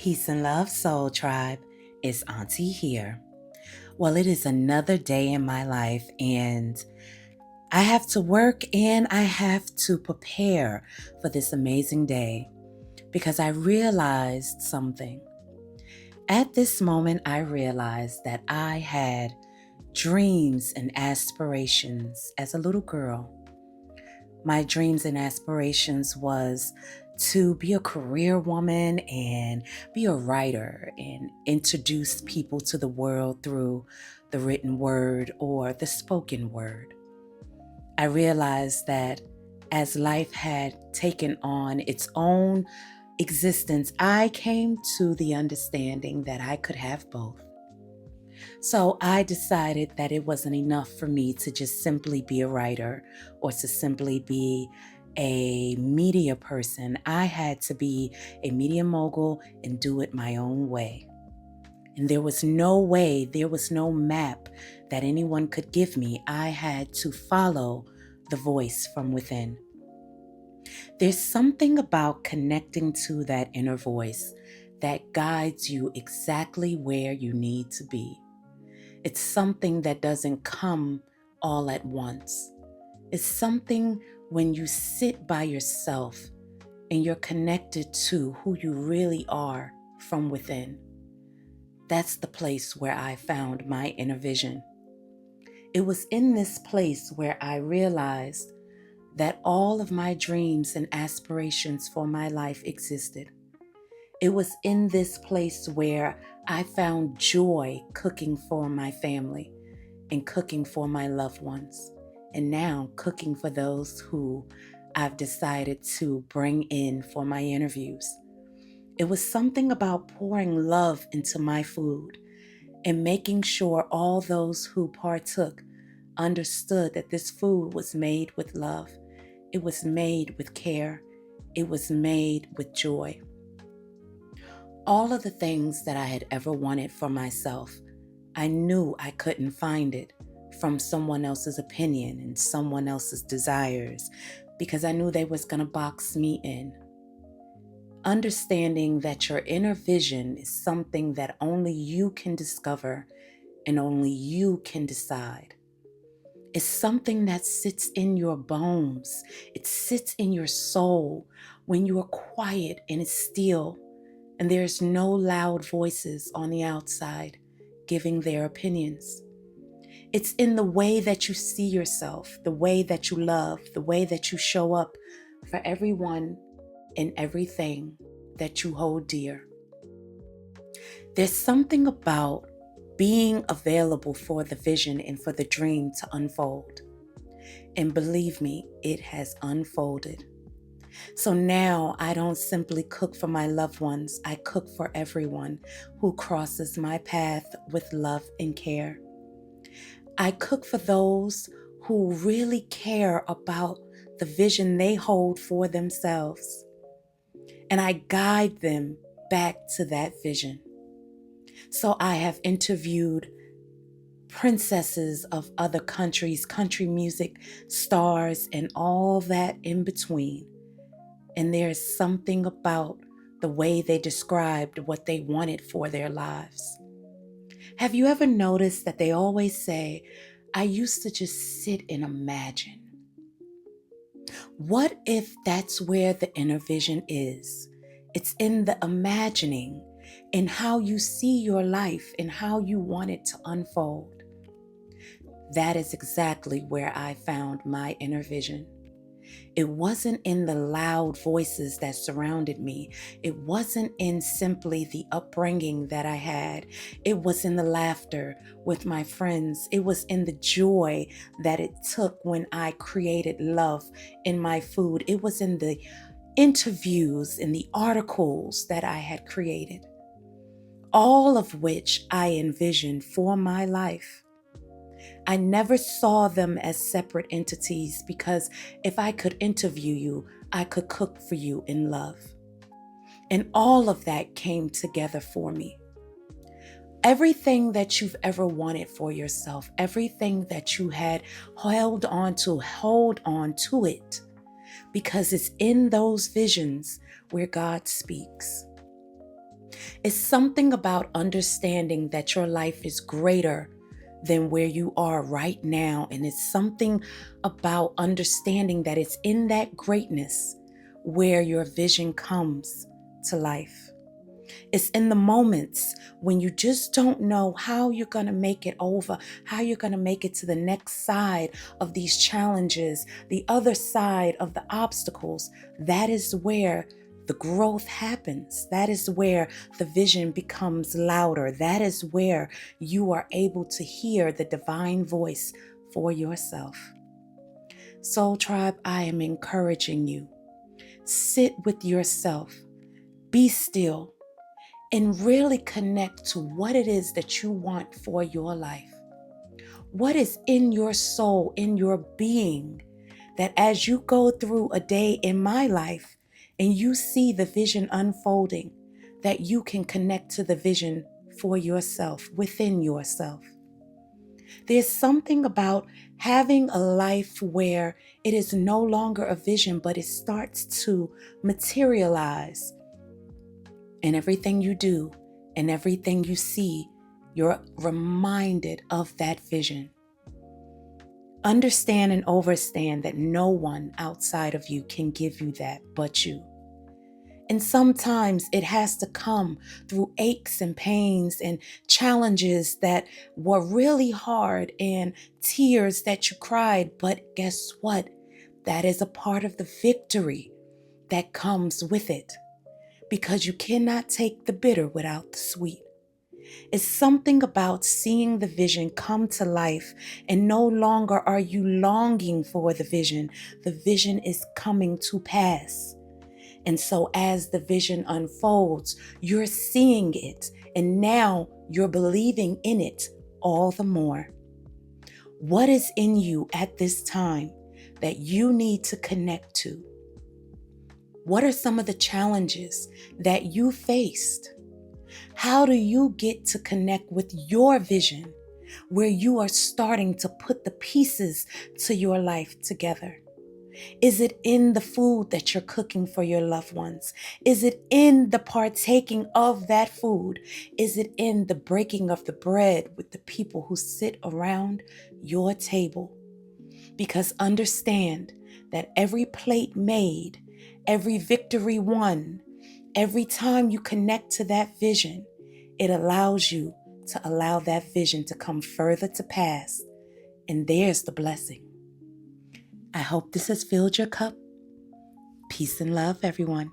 Peace and love, Soul Tribe. It's Auntie here. Well, it is another day in my life, and I have to work and I have to prepare for this amazing day because I realized something. At this moment, I realized that I had dreams and aspirations as a little girl. My dreams and aspirations was to be a career woman and be a writer and introduce people to the world through the written word or the spoken word. I realized that as life had taken on its own existence, I came to the understanding that I could have both. So I decided that it wasn't enough for me to just simply be a writer or to simply be a media person. I had to be a media mogul and do it my own way. And there was no way, there was no map that anyone could give me. I had to follow the voice from within. There's something about connecting to that inner voice that guides you exactly where you need to be. It's something that doesn't come all at once. It's something when you sit by yourself and you're connected to who you really are from within. That's the place where I found my inner vision. It was in this place where I realized that all of my dreams and aspirations for my life existed. It was in this place where I found joy cooking for my family and cooking for my loved ones, and now cooking for those who I've decided to bring in for my interviews. It was something about pouring love into my food and making sure all those who partook understood that this food was made with love. It was made with care. It was made with joy. All of the things that I had ever wanted for myself, I knew I couldn't find it from someone else's opinion and someone else's desires because I knew they was going to box me in. Understanding that your inner vision is something that only you can discover and only you can decide. It's something that sits in your bones. It sits in your soul when you are quiet and it's still and there's no loud voices on the outside giving their opinions. It's in the way that you see yourself, the way that you love, the way that you show up for everyone and everything that you hold dear. There's something about being available for the vision and for the dream to unfold. And believe me, it has unfolded. So now I don't simply cook for my loved ones. I cook for everyone who crosses my path with love and care. I cook for those who really care about the vision they hold for themselves. And I guide them back to that vision. So I have interviewed princesses of other countries, country music stars, and all that in between. And there's something about the way they described what they wanted for their lives. Have you ever noticed that they always say, I used to just sit and imagine? What if that's where the inner vision is? It's in the imagining, in how you see your life and how you want it to unfold. That is exactly where I found my inner vision. It wasn't in the loud voices that surrounded me. It wasn't in simply the upbringing that I had. It was in the laughter with my friends. It was in the joy that it took when I created love in my food. It was in the interviews and the articles that I had created, all of which I envisioned for my life. I never saw them as separate entities because if I could interview you, I could cook for you in love. And all of that came together for me. Everything that you've ever wanted for yourself, everything that you had held on to, hold on to it, because it's in those visions where God speaks. It's something about understanding that your life is greater than where you are right now. And it's something about understanding that it's in that greatness where your vision comes to life. It's in the moments when you just don't know how you're going to make it over, how you're going to make it to the next side of these challenges, the other side of the obstacles. That is where the growth happens. That is where the vision becomes louder. That is where you are able to hear the divine voice for yourself. Soul Tribe, I am encouraging you. Sit with yourself. Be still. And really connect to what it is that you want for your life. What is in your soul, in your being, that as you go through a day in my life and you see the vision unfolding, that you can connect to the vision for yourself, within yourself. There's something about having a life where it is no longer a vision, but it starts to materialize. And everything you do and everything you see, you're reminded of that vision. Understand and overstand that no one outside of you can give you that but you. And sometimes it has to come through aches and pains and challenges that were really hard and tears that you cried. But guess what? That is a part of the victory that comes with it. Because you cannot take the bitter without the sweet. It's something about seeing the vision come to life, and no longer are you longing for the vision. The vision is coming to pass. And so as the vision unfolds, you're seeing it, and now you're believing in it all the more. What is in you at this time that you need to connect to? What are some of the challenges that you faced? How do you get to connect with your vision where you are starting to put the pieces to your life together? Is it in the food that you're cooking for your loved ones? Is it in the partaking of that food? Is it in the breaking of the bread with the people who sit around your table? Because understand that every plate made, every victory won, every time you connect to that vision, it allows you to allow that vision to come further to pass. And there's the blessing. I hope this has filled your cup. Peace and love, everyone.